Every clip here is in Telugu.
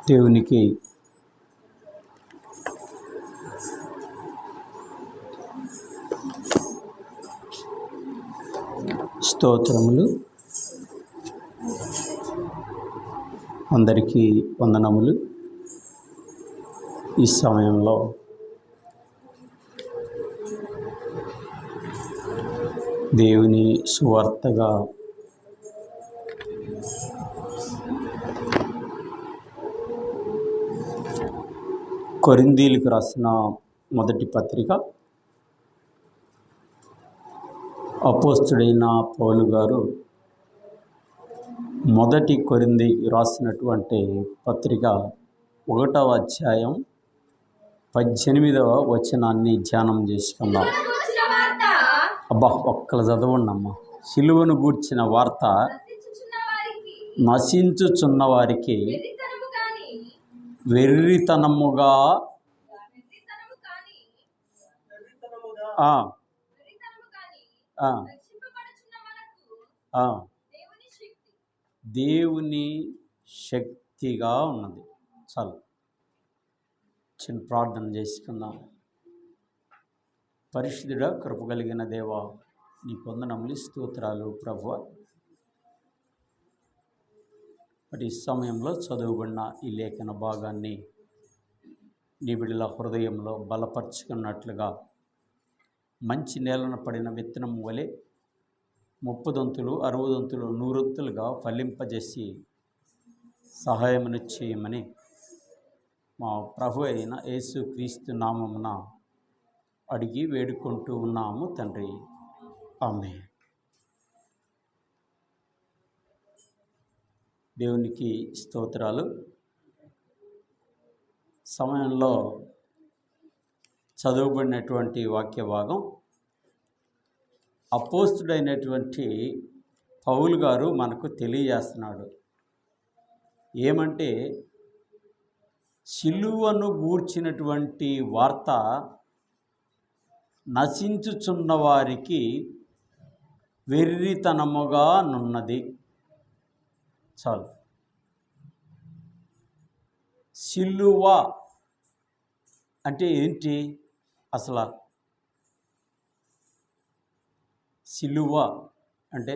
దేవునికి స్తోత్రములు. అందరికీ వందనములు. ఈ సమయంలో దేవుని సువార్తగా కొరింథీయులకు రాసిన మొదటి పత్రిక అపోస్తలుడైన పౌలు గారు మొదటి కొరింథీయులకు రాసినటువంటి పత్రిక 1వ అధ్యాయం 18వ వచనాన్ని ధ్యానం చేసుకున్నాం. అబ్బా, ఒక్కలు చదవండి అమ్మ. సిలువను గూర్చిన వార్త నశించుచున్న వారికి వెర్రితనముగా దేవుని శక్తిగా ఉన్నది. చాలు, చిన్న ప్రార్థన చేసుకుందాం. పరిశుద్ధుడా, కృప కలిగిన దేవా, నీ వందనములు, స్తోత్రాలు ప్రభువా. ఈ సమయంలో చదువుబడిన ఈ లేఖన భాగాన్ని నీ బిడ్డల హృదయంలో బలపరుచుకున్నట్లుగా మంచి నేలన పడిన విత్తనం వలె 30 దంతులు 60 దంతులు 100 దంతులుగా ఫలింపజేసి సహాయమును చేయమని మా ప్రభు అయిన యేసు క్రీస్తు నామమున అడిగి వేడుకుంటూ ఉన్నాము తండ్రి. ఆమేన్. దేవునికి స్తోత్రాలు. సమయంలో చదువుబడినటువంటి వాక్య భాగం అపోస్తలుడైనటువంటి పౌలు గారు మనకు తెలియజేస్తున్నాడు. ఏమంటే, సిలువను గూర్చినటువంటి వార్త నశించుచున్న వారికి వెర్రితనముగా నున్నది. చాలు. సిలువ అంటే ఏంటి అసలు? సిలువ అంటే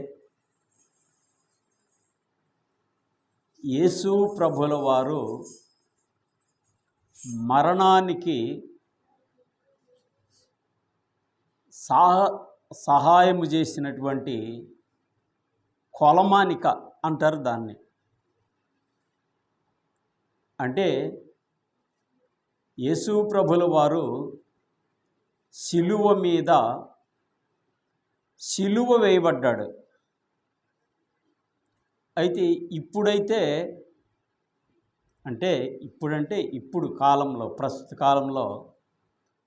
యేసు ప్రభుల వారు మరణానికి సహాయము చేసినటువంటి కొలమానిక అంటారు దాన్ని. అంటే యేసు ప్రభుల వారు సిలువ మీద సిలువ వేయబడ్డాడు. అయితే ఇప్పుడు కాలంలో, ప్రస్తుత కాలంలో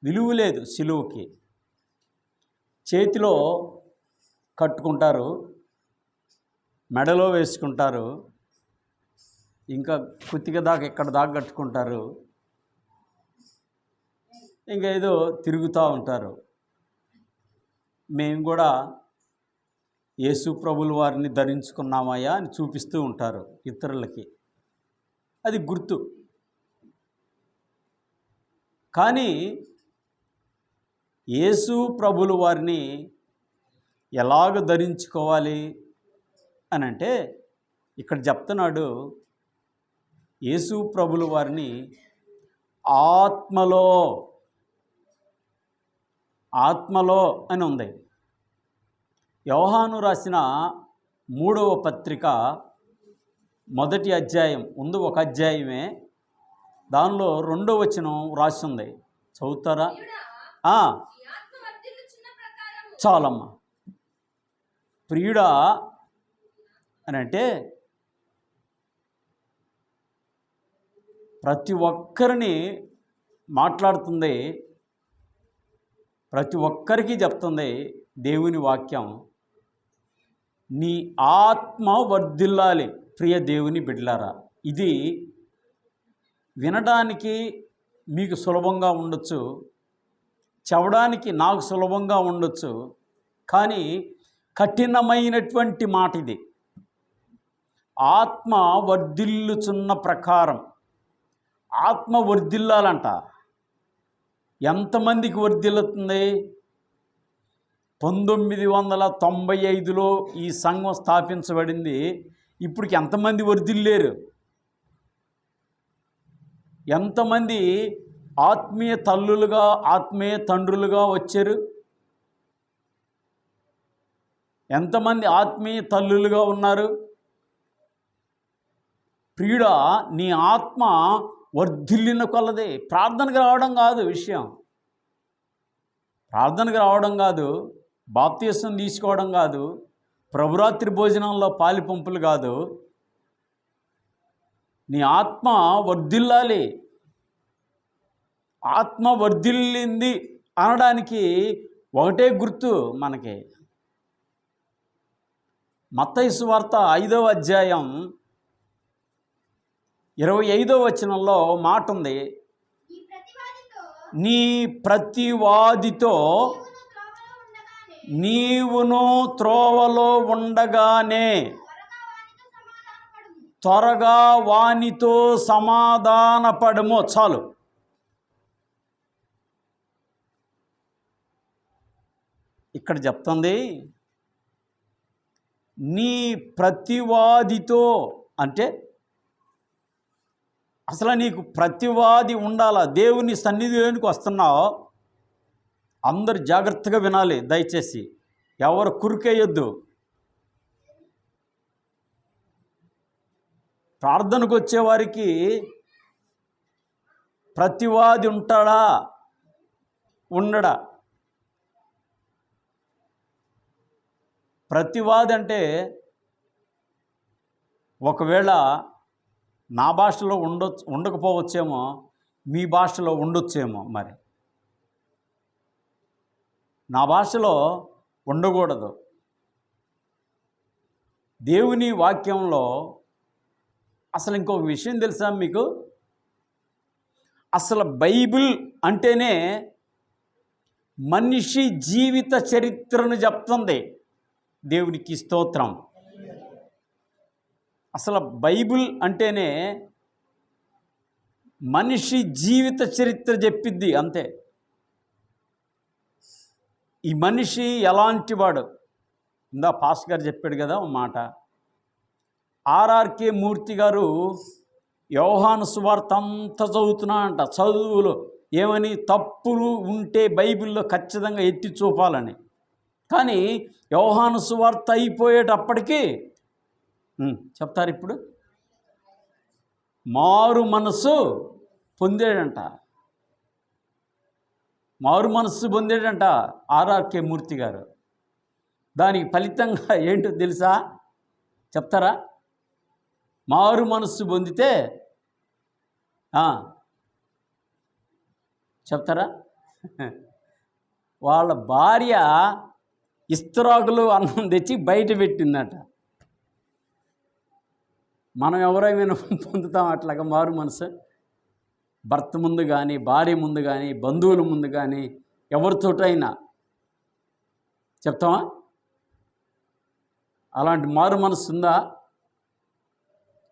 విలువ లేదు సిలువకి. చేతిలో కట్టుకుంటారు, మెడలో వేసుకుంటారు, ఇంకా కుత్తిక దాకా ఎక్కడ దాకా కట్టుకుంటారు, ఇంకా ఏదో తిరుగుతూ ఉంటారు. మేము కూడా యేసు ప్రభుల వారిని ధరించుకున్నామయ్యా అని చూపిస్తూ ఉంటారు ఇతరులకి. అది గుర్తు. కానీ యేసు ప్రభుల వారిని ఎలాగ ధరించుకోవాలి అని అంటే, ఇక్కడ చెప్తున్నాడు, యేసు ప్రభుల వారిని ఆత్మలో అని ఉంది. యోహాను రాసిన 3వ పత్రిక మొదటి అధ్యాయం ముందు ఒక అధ్యాయమే, దానిలో 2వ వచనం రాసి ఉంది. చదువుతారా? చాలమ్మా. ప్రియుడా అని అంటే ప్రతి ఒక్కరిని మాట్లాడుతుంది, ప్రతి ఒక్కరికి చెప్తుంది దేవుని వాక్యం. నీ ఆత్మ వర్ధిల్లాలి ప్రియ దేవుని బిడ్డలారా. ఇది వినడానికి మీకు సులభంగా ఉండొచ్చు, చెప్పడానికి నాకు సులభంగా ఉండొచ్చు, కానీ కఠినమైనటువంటి మాట ఇది. ఆత్మ వర్ధిల్లుచున్న ప్రకారం ఆత్మ వర్ధిల్లాలంట. ఎంతమందికి వర్ధిల్లుతుంది? 1995లో ఈ సంఘం స్థాపించబడింది. ఇప్పటికి ఎంతమంది వర్ధిల్లేరు? ఎంతమంది ఆత్మీయ తల్లులుగా, ఆత్మీయ తండ్రులుగా వచ్చారు? ఎంతమంది ఆత్మీయ తల్లులుగా ఉన్నారు? ప్రియుడా, నీ ఆత్మ వర్ధిల్లిన కొలది ప్రార్థనకు రావడం కాదు విషయం. ప్రార్థనకు రావడం కాదు, బాప్తీసం తీసుకోవడం కాదు, ప్రభురాత్రి భోజనంలో పాలిపంపులు కాదు. నీ ఆత్మ వర్ధిల్లాలి. ఆత్మ వర్ధిల్లింది అనడానికి ఒకటే గుర్తు మనకి. మత్తయి సువార్త 5వ అధ్యాయం 25వ వచనంలో మాట ఉంది, నీ ప్రతివాదితో నీవును త్రోవలో ఉండగానే త్వరగా వానితో సమాధానపడము. చాలు. ఇక్కడ చెప్తుంది, నీ ప్రతివాదితో అంటే అసలు నీకు ప్రతివాది ఉండాలా. దేవుని సన్నిధిలోనికి వస్తున్నావు, అందరు జాగ్రత్తగా వినాలి దయచేసి, ఎవరు కురికేయొద్దు. ప్రార్థనకు వచ్చేవారికి ప్రతివాది ఉంటాడా, ఉండడా? ప్రతివాది అంటే ఒకవేళ నా భాషలో ఉండకపోవచ్చేమో, మీ భాషలో ఉండొచ్చేమో. మరి నా భాషలో ఉండకూడదు. దేవుని వాక్యంలో అసలు ఇంకొక విషయం తెలుసా మీకు? అసలు బైబిల్ అంటేనే మనిషి జీవిత చరిత్రను చెప్తుంది. దేవునికి స్తోత్రం. అసలు బైబిల్ అంటేనే మనిషి జీవిత చరిత్ర చెప్పిద్ది అంతే. ఈ మనిషి ఎలాంటి వాడు? ఇందా పాస్ గారు చెప్పాడు కదా ఒక మాట. ఆర్ఆర్కే మూర్తి గారు యోహాను సువార్త అంతా చదువుతున్నాడంట. చదువులో ఏమని? తప్పులు ఉంటే బైబిల్లో ఖచ్చితంగా ఎత్తి చూపాలని. కానీ యోహాను సువార్త అయిపోయేటప్పటికీ చెప్తారు ఇప్పుడు, మారు మనసు పొందాడంట. మారు మనసు పొందాడంట ఆర్ఆర్కే మూర్తి గారు. దానికి ఫలితంగా ఏంటో తెలుసా? చెప్తారా? మారు మనస్సు పొందితే చెప్తారా? వాళ్ళ భార్య ఇస్తరాకులు అన్నం తెచ్చి బయట పెట్టిందట. మనం ఎవరైనా పొందుతాం అట్లాగా మారు మనసు? భర్త ముందు కానీ, భార్య ముందు కానీ, బంధువుల ముందు కానీ, ఎవరితోటైనా చెప్తామా? అలాంటి మారు మనసు ఉందా?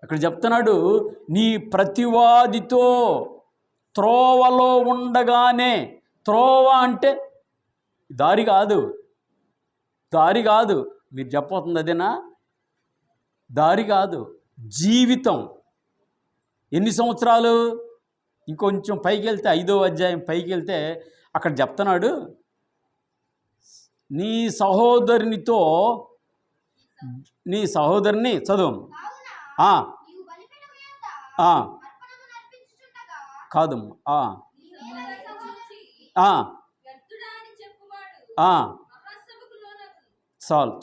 అక్కడ చెప్తున్నాడు, నీ ప్రతివాదితో త్రోవలో ఉండగానే. త్రోవ అంటే దారి కాదు, దారి కాదు. మీరు చెప్పబోతుంది అదేనా? దారి కాదు, జీవితం. ఎన్ని సంవత్సరాలు? ఇంకొంచెం పైకి వెళ్తే 5వ అధ్యాయం పైకి వెళ్తే అక్కడ చెప్తున్నాడు, నీ సహోదరిని చదువు. కాదు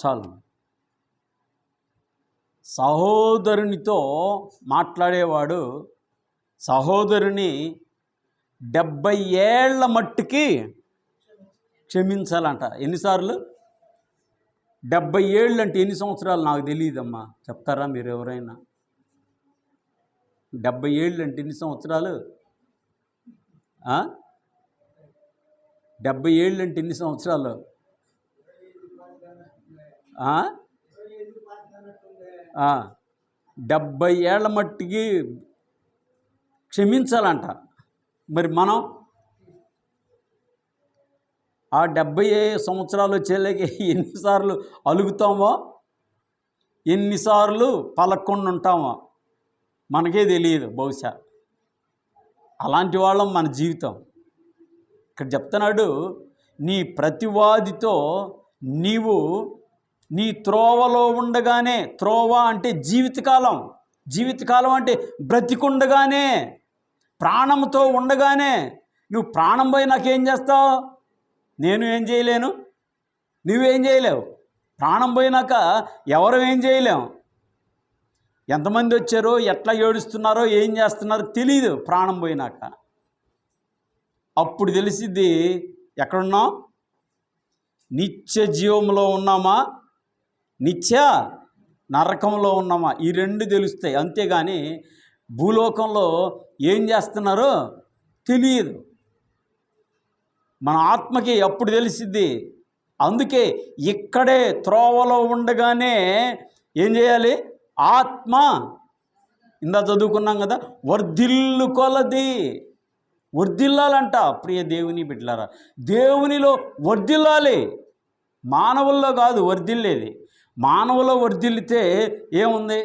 చాలు. సహోదరునితో మాట్లాడేవాడు సహోదరుని 70 ఏళ్ల మట్టుకి క్షమించాలంట. ఎన్నిసార్లు? 70 ఏళ్ళు అంటే ఎన్ని సంవత్సరాలు నాకు తెలియదమ్మా, చెప్తారా మీరు ఎవరైనా? 70 ఏళ్ళు అంటే ఎన్ని సంవత్సరాలు? 70 ఏళ్ళు అంటే ఎన్ని సంవత్సరాలు? 70 ఏళ్ల మట్టికి క్షమించాలంట. మరి మనం ఆ 70 సంవత్సరాలు వచ్చేలాగే ఎన్నిసార్లు అలుగుతామో, ఎన్నిసార్లు పలక్కుండా ఉంటామో మనకే తెలియదు బహుశా. అలాంటి వాళ్ళం మన జీవితం. ఇక్కడ చెప్తున్నాడు, నీ ప్రతివాదితో నీవు నీ త్రోవలో ఉండగానే, త్రోవ అంటే జీవితకాలం అంటే బ్రతికుండగానే, ప్రాణంతో ఉండగానే, నువ్వు ప్రాణం పోయి నాకేం చేస్తావు? నేను ఏం చేయలేను, నువ్వేం చేయలేవు. ప్రాణం పోయినాక ఎవరు ఏం చేయలేము. ఎంతమంది వచ్చారో, ఎట్లా ఏడుస్తున్నారో, ఏం చేస్తున్నారో తెలియదు. ప్రాణం పోయినాక అప్పుడు తెలిసిద్ది ఎక్కడున్నాం, నిత్య జీవంలో ఉన్నామా, నిత్య నరకంలో ఉన్నామా. ఈ రెండు తెలుస్తాయి. అంతేగాని భూలోకంలో ఏం చేస్తున్నారో తెలియదు. మన ఆత్మకి అప్పుడు తెలిసిద్ది. అందుకే ఇక్కడే త్రోవలో ఉండగానే ఏం చేయాలి? ఆత్మ ఇందా చదువుకున్నాం కదా, వర్ధిల్లు కొలది, వర్ధిల్లాలంట. ప్రియ దేవుని బిడ్డలారా, దేవునిలో వర్ధిల్లాలి, మానవుల్లో కాదు వర్ధిల్లేది. మానవులో వర్ధిల్లితే ఏముంది?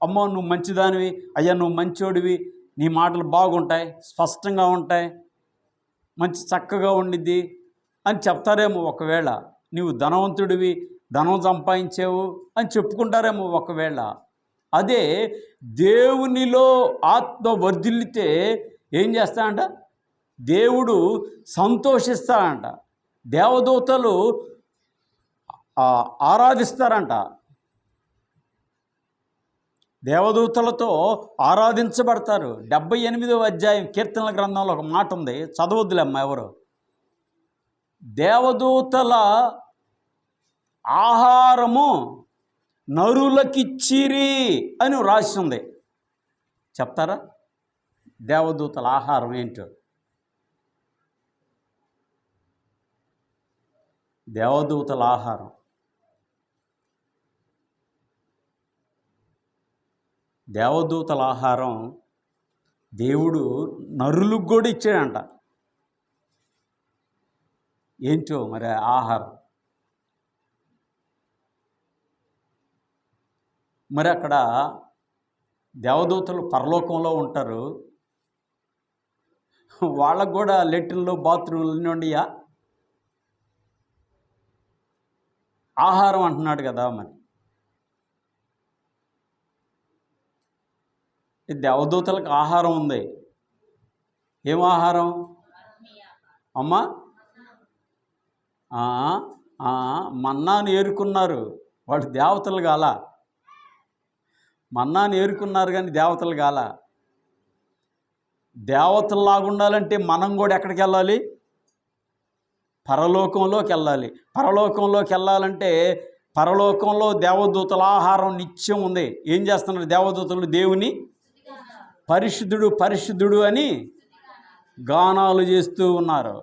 అమ్మో నువ్వు మంచిదానివి, అయ్యా నువ్వు మంచోడివి, నీ మాటలు బాగుంటాయి, స్పష్టంగా ఉంటాయి, మంచి చక్కగా ఉండిద్ది అని చెప్తారేమో. ఒకవేళ నీవు ధనవంతుడివి, ధనం సంపాదించావు అని చెప్పుకుంటారేమో ఒకవేళ. అదే దేవునిలో ఆత్మ వర్ధిల్లితే ఏం చేస్తాడంట? దేవుడు సంతోషిస్తాడంట. దేవదూతలు ఆరాధిస్తారంట. దేవదూతలతో ఆరాధించబడతారు. 78వ అధ్యాయం కీర్తనల గ్రంథంలో ఒక మాట ఉంది, చదవద్దులేమ్మ ఎవరు. దేవదూతల ఆహారము నరులకిచ్చిరి అని రాసి ఉంది. చెప్తారా దేవదూతల ఆహారం ఏంటో? దేవదూతల ఆహారం, దేవదూతల ఆహారం దేవుడు నరులకు కూడా ఇచ్చాడంట. ఏంటో మరి ఆహారం? మరి అక్కడ దేవదూతలు పరలోకంలో ఉంటారు, వాళ్ళకు కూడా లెట్రిన్లు బాత్రూమ్లు అన్నీ ఉండయా? ఆహారం అంటున్నాడు కదా. మరి దేవదూతలకు ఆహారం ఉంది. ఏం ఆహారం అమ్మా? మన్నాను ఏరుకున్నారు. వాళ్ళు దేవతలు కాల. మన్నాను ఏరుకున్నారు కానీ దేవతలు కాల. దేవతల్లాగా ఉండాలంటే మనం కూడా ఎక్కడికి వెళ్ళాలి? పరలోకంలోకి వెళ్ళాలి. పరలోకంలోకి వెళ్ళాలంటే పరలోకంలో దేవదూతల ఆహారం నిత్యం ఉంది. ఏం చేస్తున్నారు దేవదూతలు? దేవుని పరిశుద్ధుడు పరిశుద్ధుడు అని గానాలు చేస్తూ ఉన్నారు.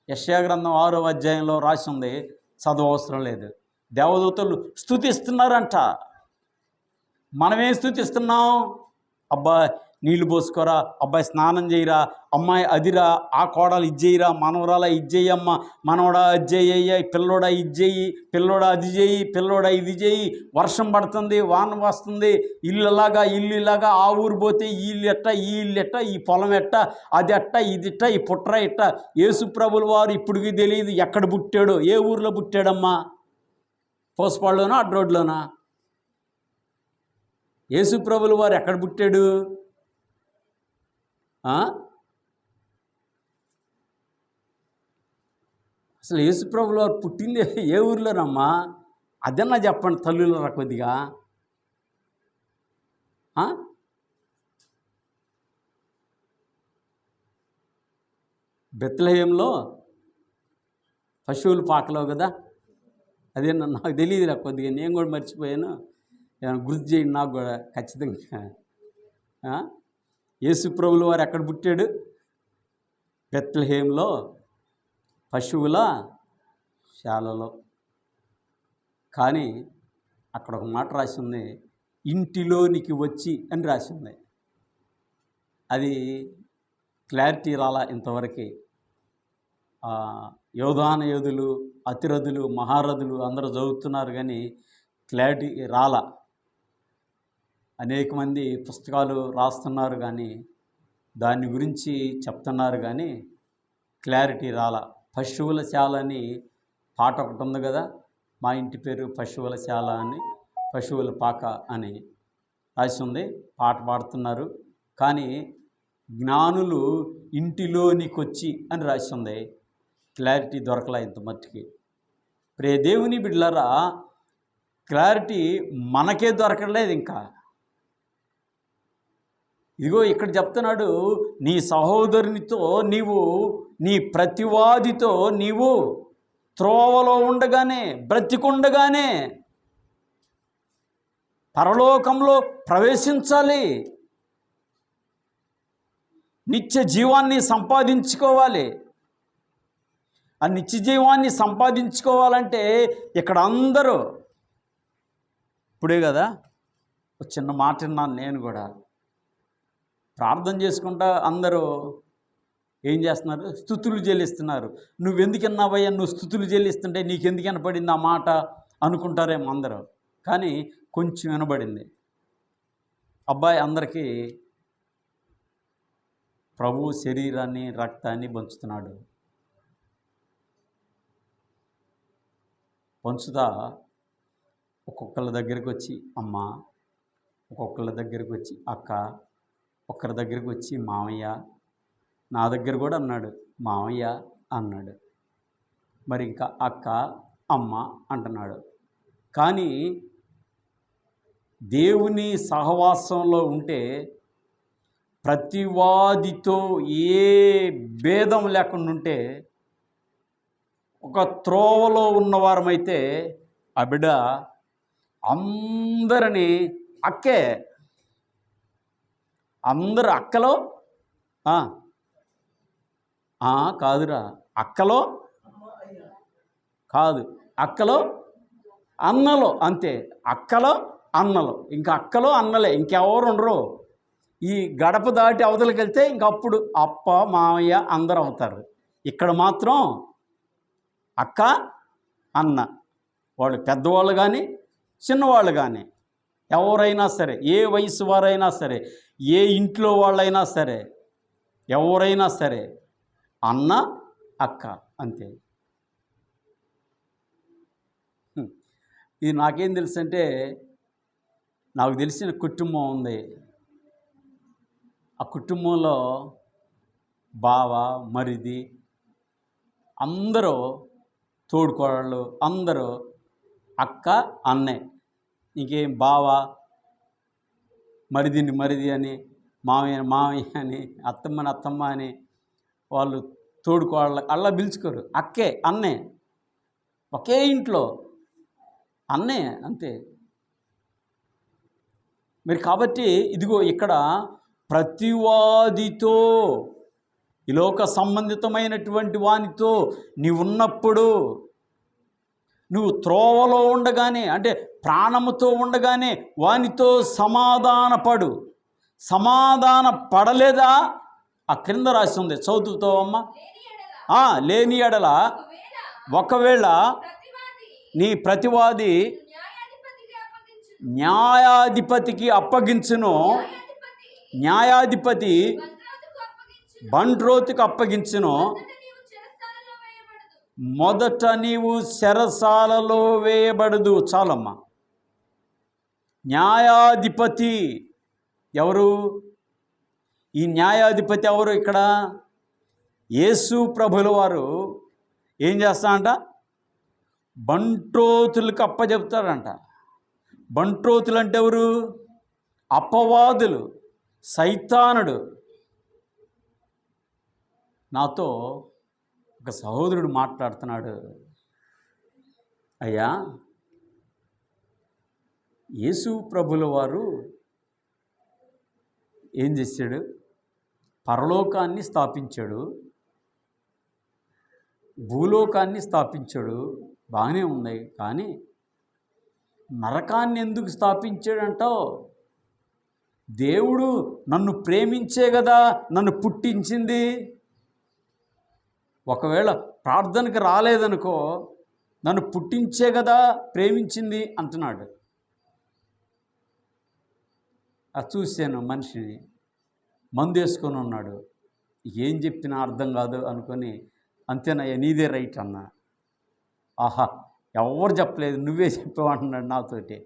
యెషయా గ్రంథం 6వ అధ్యాయంలో రాసి ఉంది, చదవవసరం లేదు. దేవదూతలు స్తుతిస్తున్నారంట. మనమేం స్తుతిస్తున్నాం? అబ్బా నీళ్లు పోసుకోరా, అబ్బాయి స్నానం చేయరా, అమ్మాయి అదిరా, ఆ కోడలు ఇది చేయరా, మనవరాల ఇది చెయ్యమ్మ, మనవడా అది చెయ్య, పిల్లోడా ఇది చెయ్యి, పిల్లోడా అది చెయ్యి, పిల్లోడా ఇది చెయ్యి, వర్షం పడుతుంది, వాన వస్తుంది, ఇల్లు ఇలాగా, ఆ ఊరు పోతే ఈ ఇల్లు ఎట్ట, ఈ ఇల్లు ఎట్ట, ఈ పొలం ఎట్ట, అది ఎట్ట, ఇది ఇట్ట, ఈ పుట్ర ఎట్ట. యేసుప్రభుల వారు ఇప్పటికీ తెలియదు ఎక్కడ పుట్టాడో, ఏ ఊరిలో పుట్టాడమ్మా? పోసపాడులోనా అడ్రోడ్లోనా? యేసుప్రభుల వారు ఎక్కడ పుట్టాడు? అసలు యేసుప్రభుల వారు పుట్టింది ఏ ఊరిలోనమ్మా? అదన్నా చెప్పండి తల్లులరా కొద్దిగా. బెత్లెహేంలో పశువుల పాకలో కదా. అదే నాకు తెలియదురా కొద్దిగా, నేను కూడా మర్చిపోయాను. ఏమైనా గుర్తు చేయండి నాకు కూడా ఖచ్చితంగా. యేసుప్రభుల వారు ఎక్కడ పుట్టాడు? బెత్లెహేంలో పశువుల శాలలో. కానీ అక్కడ ఒక మాట రాసి ఉంది, ఇంటిలోనికి వచ్చి అని రాసి ఉంది. అది క్లారిటీ రాలా ఇంతవరకు. యోధాన యోధులు, అతిరథులు, మహారథులు అందరూ చదువుతున్నారు కానీ క్లారిటీ రాలా. అనేక మంది పుస్తకాలు రాస్తున్నారు కానీ దాని గురించి చెప్తున్నారు కానీ క్లారిటీ రాలా. పశువుల శాల అని పాట ఒకటి ఉంది కదా, మా ఇంటి పేరు పశువుల శాల అని, పశువుల పాక అని రాసి ఉంది, పాట పాడుతున్నారు. కానీ జ్ఞానులు ఇంటిలోనికొచ్చి అని రాసి ఉంది. క్లారిటీ దొరకలా ఇంత మట్టుకి. ప్రియ దేవుని బిడ్డలారా, క్లారిటీ మనకే దొరకలేదు ఇంకా. ఇదిగో ఇక్కడ చెప్తున్నాడు, నీ సహోదరునితో నీవు, నీ ప్రతివాదితో నీవు త్రోవలో ఉండగానే, బ్రతికుండగానే పరలోకంలో ప్రవేశించాలి, నిత్య జీవాన్ని సంపాదించుకోవాలి. ఆ నిత్య జీవాన్ని సంపాదించుకోవాలంటే ఇక్కడ అందరూ, ఇప్పుడే కదా ఒక చిన్న మాట విన్నాను నేను కూడా, ప్రార్థన చేసుకుంటా అందరూ ఏం చేస్తున్నారు, స్తుతులు చెల్లిస్తున్నారు. నువ్వెందుకు విన్నావయ్యా, నువ్వు స్తుతులు చెల్లిస్తుంటే నీకెందుకు వినపడింది ఆ మాట అనుకుంటారేమో అందరూ. కానీ కొంచెం వినబడింది. అబ్బాయి అందరికీ ప్రభు శరీరాన్ని, రక్తాన్ని పంచుతున్నాడు. పంచుతా ఒక్కొక్కళ్ళ దగ్గరికి వచ్చి అమ్మ, ఒక్కొక్కళ్ళ దగ్గరికి వచ్చి అక్క, ఒక్కరి దగ్గరికి వచ్చి మామయ్య, నా దగ్గర కూడా అన్నాడు మామయ్య అన్నాడు. మరి ఇంకా అక్క, అమ్మ అంటున్నాడు. కానీ దేవుని సహవాసంలో ఉంటే ప్రతివాదితో ఏ భేదం లేకుండా ఉంటే, ఒక త్రోవలో ఉన్నవారమైతే ఆ బిడ్డ అందరినీ అక్కే, అందరు అక్కలో కాదురా, అక్కలో కాదు, అక్కలో అన్నలో, అంతే. అక్కలో అన్నలో, ఇంకా అక్కలో అన్నలే, ఇంకెవరు ఉండరు. ఈ గడప దాటి అవతలకి వెళ్తే ఇంకప్పుడు అప్ప, మామయ్య అందరూ అవుతారు. ఇక్కడ మాత్రం అక్క, అన్న, వాళ్ళు పెద్దవాళ్ళు కానీ చిన్నవాళ్ళు కానీ ఎవరైనా సరే, ఏ వయసు వారైనా సరే, ఏ ఇంట్లో వాళ్ళైనా సరే, ఎవరైనా సరే అన్న, అక్క అంతే. ఇది నాకేం తెలుసు అంటే, నాకు తెలిసిన కుటుంబం ఉంది. ఆ కుటుంబంలో బావ, మరిది అందరూ, తోడుకోడళ్ళు అందరూ అక్క, అన్నే. ఇంకేం బావ, మరిదిని మరిది అని, మామయ్య మామయ్య అని, అత్తమ్మని అత్తమ్మ అని, వాళ్ళు తోడుకోళ్ళ అలా పిలుచుకోరు. అక్కే, అన్నే, ఒకే ఇంట్లో అన్నే అంతే. మరి కాబట్టి ఇదిగో ఇక్కడ ప్రతివాదితో, ఈ లోక సంబంధితమైనటువంటి వానితో నీవున్నప్పుడు, నువ్వు త్రోవలో ఉండగానే, అంటే ప్రాణముతో ఉండగానే వానితో సమాధానపడు. సమాధాన పడలేదా? ఆ క్రింద రాసి ఉంది, చదువుతావమ్మా. లేని ఎడల ఒకవేళ నీ ప్రతివాది న్యాయాధిపతికి అప్పగించును, న్యాయాధిపతి బండ్రోతుకు అప్పగించును, మొదట నీవు చెరసాలలో వేయబడదు. చాలమ్మా. న్యాయాధిపతి ఎవరు? ఈ న్యాయాధిపతి ఎవరు? ఇక్కడ యేసు ప్రభుల వారు ఏం చేస్తారంట? బంట్రోతులకు అప్పచెప్తారంట. బంట్రోతులు అంటే ఎవరు? అపవాదులు, సైతానుడు. నాతో ఒక సహోదరుడు మాట్లాడుతున్నాడు, అయ్యా యేసు ప్రభుల వారు ఏం చేశాడు? పరలోకాన్ని స్థాపించాడు, భూలోకాన్ని స్థాపించాడు, బాగానే ఉన్నాయి. కానీ నరకాన్ని ఎందుకు స్థాపించాడంటావు? దేవుడు నన్ను ప్రేమించే కదా నన్ను పుట్టించింది. ఒకవేళ ప్రార్థనకి రాలేదనుకో, నన్ను పుట్టించే కదా ప్రేమించింది అంటున్నాడు. అది చూశాను మనిషిని, మందు వేసుకొని ఉన్నాడు. ఏం చెప్పినా అర్థం కాదు అనుకొని, అంతేనయ్యా నీదే రైట్ అన్నా. ఆహా, ఎవరు చెప్పలేదు, నువ్వే చెప్పావు అంటున్నాడు నాతోటి.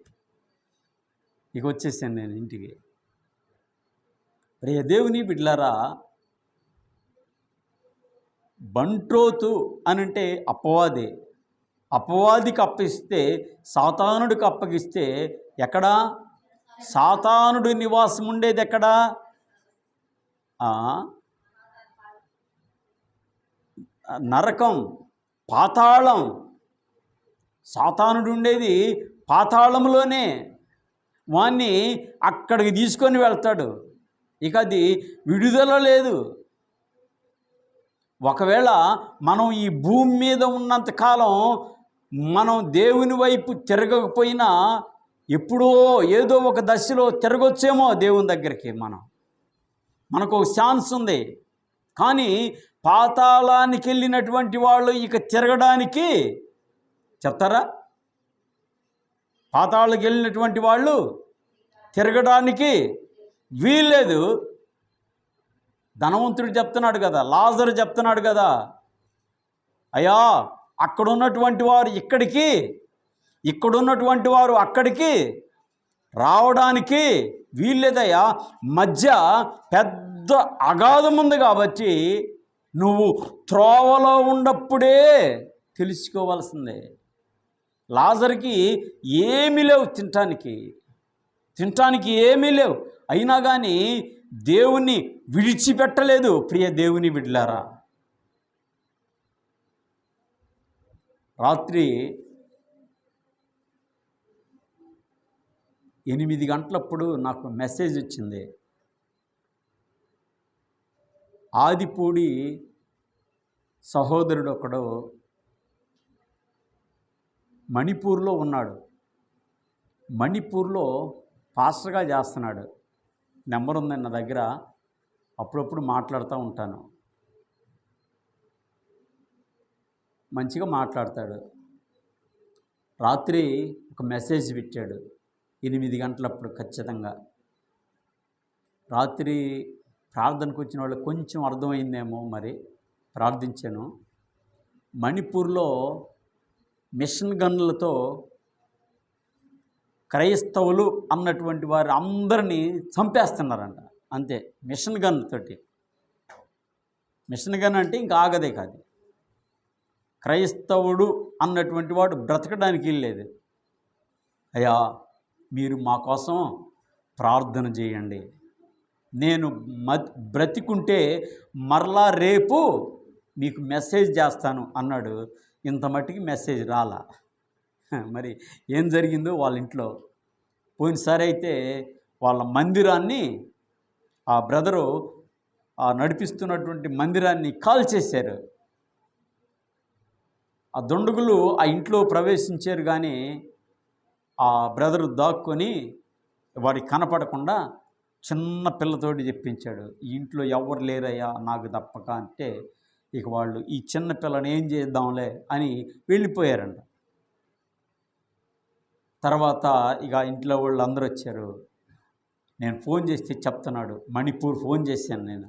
ఇక వచ్చేసాను నేను ఇంటికి. ప్రియ దేవుని బిడ్డలారా, బంట్రోతు అనంటే అపవాది. అపవాదికి అప్పగిస్తే, సాతానుడికి అప్పగిస్తే ఎక్కడా? సాతానుడు నివాసం ఉండేది ఎక్కడా? నరకం, పాతాళం. సాతానుడు ఉండేది పాతాళంలోనే. వాణ్ణి అక్కడికి తీసుకొని వెళ్తాడు. ఇక అది విడుదల లేదు. ఒకవేళ మనం ఈ భూమి మీద ఉన్నంతకాలం మనం దేవుని వైపు తిరగకపోయినా ఎప్పుడో ఏదో ఒక దశలో తిరగొచ్చేమో దేవుని దగ్గరికి. మనకు ఒక ఛాన్స్ ఉంది. కానీ పాతాళానికి వెళ్ళినటువంటి వాళ్ళు ఇక తిరగడానికి చెప్తారా? పాతాళానికి వెళ్ళినటువంటి వాళ్ళు తిరగడానికి వీల్లేదు. ధనవంతుడు చెప్తున్నాడు కదా, లాజరు చెప్తున్నాడు కదా, అయ్యా అక్కడ ఉన్నటువంటి వారు ఇక్కడికి, ఇక్కడున్నటువంటి వారు అక్కడికి రావడానికి వీల్లేదయ్యా, మధ్య పెద్ద అగాధం ఉంది కాబట్టి నువ్వు త్రోవలో ఉన్నప్పుడే తెలుసుకోవాల్సిందే. లాజర్కి ఏమీ లేవు, తినటానికి ఏమీ లేవు. అయినా కానీ దేవుణ్ణి విడిచిపెట్టలేదు. ప్రియ దేవుని బిడ్డలారా, రాత్రి 8 గంటలప్పుడు నాకు మెసేజ్ వచ్చింది. ఆదిపూడి సహోదరుడు ఒకడు మణిపూర్లో ఉన్నాడు. మణిపూర్లో పాస్టర్గా చేస్తున్నాడు. నెంబర్ ఉందండి నా దగ్గర, అప్పుడప్పుడు మాట్లాడుతూ ఉంటాను. మంచిగా మాట్లాడతాడు. రాత్రి ఒక మెసేజ్ పెట్టాడు 8 గంటలప్పుడు ఖచ్చితంగా. రాత్రి ప్రార్థనకు వచ్చిన వాళ్ళకి కొంచెం అర్థమైందేమో మరి, ప్రార్థించాను. మణిపూర్లో మిషన్ గన్నులతో క్రైస్తవులు అన్నటువంటి వారు అందరినీ చంపేస్తున్నారంట. అంతే, మిషన్ గన్ తోటి. మిషన్ గన్ అంటే ఇంకా ఆగదే కాదు. క్రైస్తవుడు అన్నటువంటి వాడు బ్రతకడానికి వీల్లేదు. అయ్యా మీరు మా కోసం ప్రార్థన చేయండి, నేను బ్రతికుంటే మరలా రేపు మీకు మెసేజ్ చేస్తాను అన్నాడు. ఇంత మట్టికి మెసేజ్ రాలా. మరి ఏం జరిగిందో వాళ్ళ ఇంట్లో. పోయినసారి అయితే వాళ్ళ మందిరాన్ని, ఆ బ్రదరు నడిపిస్తున్నటువంటి మందిరాన్ని కాల్ చేశారు. ఆ దుండగులు ఆ ఇంట్లో ప్రవేశించారు, కానీ ఆ బ్రదరు దాక్కొని వాడికి కనపడకుండా చిన్న పిల్లతోటి చెప్పించాడు, ఈ ఇంట్లో ఎవరు లేరయ్యా నాకు తప్పక అంటే, ఇక వాళ్ళు ఈ చిన్న పిల్లని ఏం చేద్దాంలే అని వెళ్ళిపోయారంట. తర్వాత ఇక ఇంట్లో వాళ్ళు అందరూ వచ్చారు. నేను ఫోన్ చేస్తే చెప్తున్నాడు, మణిపూర్ ఫోన్ చేశాను నేను,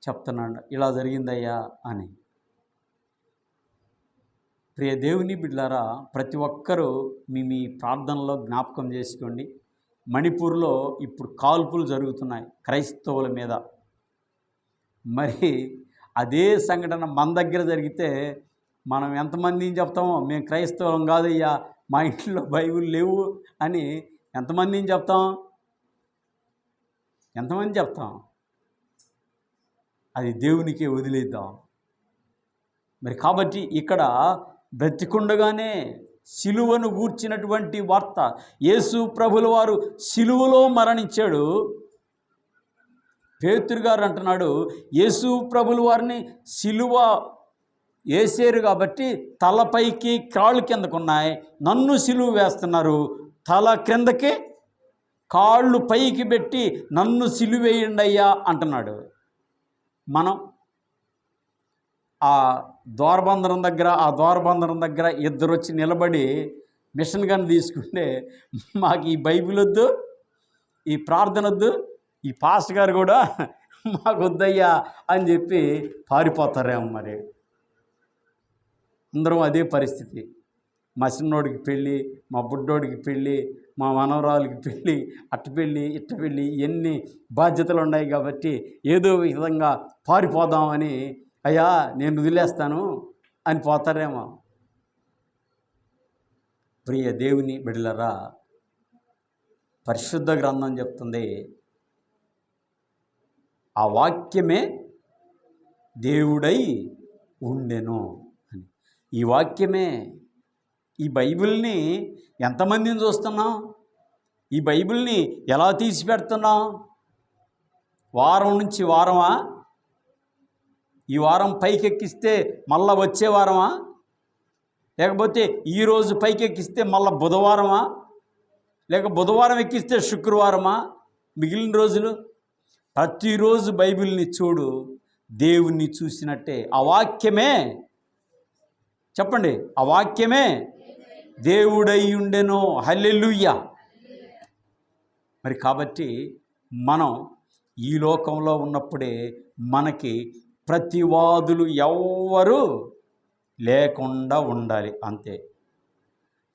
చెప్తున్నాడు ఇలా జరిగిందయ్యా అని. ప్రియ దేవుని బిడ్డలారా, ప్రతి ఒక్కరూ మీ ప్రార్థనలో జ్ఞాపకం చేసుకోండి. మణిపూర్లో ఇప్పుడు కాల్పులు జరుగుతున్నాయి క్రైస్తవుల మీద. మరి అదే సంఘటన మన దగ్గర జరిగితే మనం ఎంతమందిని చెప్తామో, మేము క్రైస్తవం కాదయ్యా, మా ఇంట్లో బైబిల్ లేవు అని ఎంతమందిని చెప్తాం? అది దేవునికే వదిలేద్దాం. మరి కాబట్టి ఇక్కడ బ్రతికుండగానే సిలువను గూర్చినటువంటి వార్త, యేసు ప్రభుల వారు సిలువలో మరణించాడు. పేతురు గారు అంటున్నాడు, యేసు ప్రభుల వారిని సిలువ వేసారు కాబట్టి తలపైకి కాళ్ళు కిందకున్నాయి, నన్ను సిలువ వేస్తున్నారు తల క్రిందకి కాళ్ళు పైకి పెట్టి నన్ను సిలువేయండి అయ్యా అంటున్నాడు. మనం ఆ ద్వారబంధనం దగ్గర ఇద్దరు వచ్చి నిలబడి మిషన్ గన్ తీసుకుంటే మాకు ఈ బైబిల్ వద్దు, ఈ ప్రార్థన వద్దు, ఈ పాస్టర్ గారు కూడా మాకు వద్దయ్యా అని చెప్పి పారిపోతారేమో. మరి అందరం అదే పరిస్థితి. మా చిన్నోడికి పెళ్ళి, మా బుడ్డోడికి పెళ్ళి, మా మనవరాలకి పెళ్ళి, అట్ట పెళ్ళి ఇట్ట పెళ్ళి, ఎన్ని బాధ్యతలు ఉన్నాయి కాబట్టి ఏదో విధంగా పారిపోదామని, అయ్యా నేను వదిలేస్తాను అని పోతారేమో. ప్రియ దేవుని బిడ్డలారా, పరిశుద్ధ గ్రంథం చెప్తుంది, ఆ వాక్యమే దేవుడై ఉండెను అని. ఈ వాక్యమే, ఈ బైబిల్ని ఎంతమందిని చూస్తున్నాం? ఈ బైబిల్ని ఎలా తీసి పెడుతున్నాం? వారం నుంచి వారమా? ఈ వారం పైకెక్కిస్తే మళ్ళా వచ్చే వారమా? లేకపోతే ఈరోజు పైకెక్కిస్తే మళ్ళా బుధవారమా? లేక బుధవారం ఎక్కిస్తే శుక్రవారమా? మిగిలిన రోజులు ప్రతిరోజు బైబిల్ని చూడు, దేవుణ్ణి చూసినట్టే. ఆ వాక్యమే, చెప్పండి, ఆ వాక్యమే దేవుడై ఉండెను. హల్లెలూయా. మరి కాబట్టి మనం ఈ లోకంలో ఉన్నప్పుడే మనకి ప్రతివాదులు ఎవ్వరూ లేకుండా ఉండాలి. అంతే,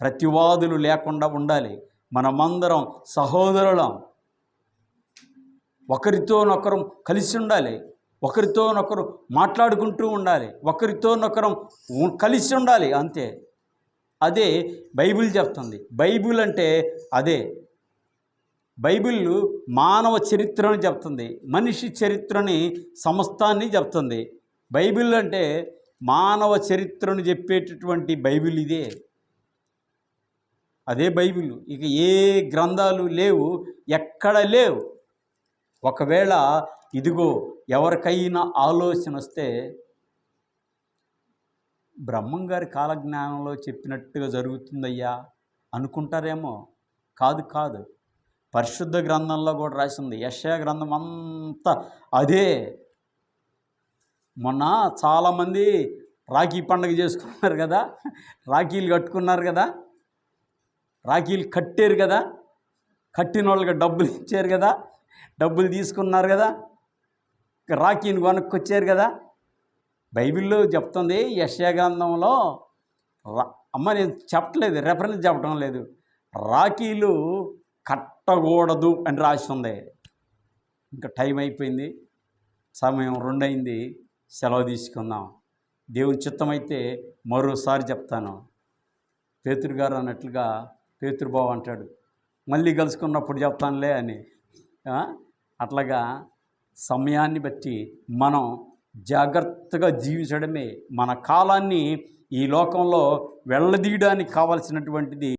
ప్రతివాదులు లేకుండా ఉండాలి. మనమందరం సహోదరులం, ఒకరితోనొకరం కలిసి ఉండాలి, ఒకరితోనొకరు మాట్లాడుకుంటూ ఉండాలి, ఒకరితోనొకరం కలిసి ఉండాలి. అంతే, అదే బైబిల్ చెప్తుంది. బైబిల్ అంటే అదే. బైబిల్ మానవ చరిత్రను చెప్తుంది, మనిషి చరిత్రని, సమస్తాన్ని చెప్తుంది. బైబిల్ అంటే మానవ చరిత్రను చెప్పేటటువంటి బైబిల్ ఇదే, అదే బైబిల్. ఇక ఏ గ్రంథాలు లేవు, ఎక్కడ లేవు. ఒకవేళ ఇదిగో ఎవరికైనా ఆలోచన వస్తే బ్రహ్మంగారి కాలజ్ఞానంలో చెప్పినట్టుగా జరుగుతుందయ్యా అనుకుంటారేమో. కాదు, పరిశుద్ధ గ్రంథంలో కూడా రాసింది. యెషయా గ్రంథం అంతా అదే. మొన్న చాలామంది రాఖీ పండుగ చేసుకున్నారు కదా, రాఖీలు కట్టుకున్నారు కదా, రాఖీలు కట్టారు కదా, కట్టిన వాళ్ళకి డబ్బులు ఇచ్చారు కదా, డబ్బులు తీసుకున్నారు కదా, రాఖీని కొనుక్కొచ్చారు కదా. బైబిల్లో చెప్తుంది, యెషయా గ్రంథంలో నేను చెప్పట్లేదు, రెఫరెన్స్ చెప్పడం లేదు, రాఖీలు కట్టకూడదు అని రాసి ఉంది. ఇంకా టైం అయిపోయింది, సమయం 2 అయింది, సెలవు తీసుకుందాం. దేవుని చిత్తమైతే మరోసారి చెప్తాను. పేతురు గారు అన్నట్లుగా పేతురుబాబు అంటాడు, మళ్ళీ కలుసుకున్నప్పుడు చెప్తానులే అని. అట్లాగా సమయాన్ని బట్టి మనం జాగ్రత్తగా జీవించడమే మన కాలాన్ని ఈ లోకంలో వెళ్ళదీయడానికి కావాల్సినటువంటిది.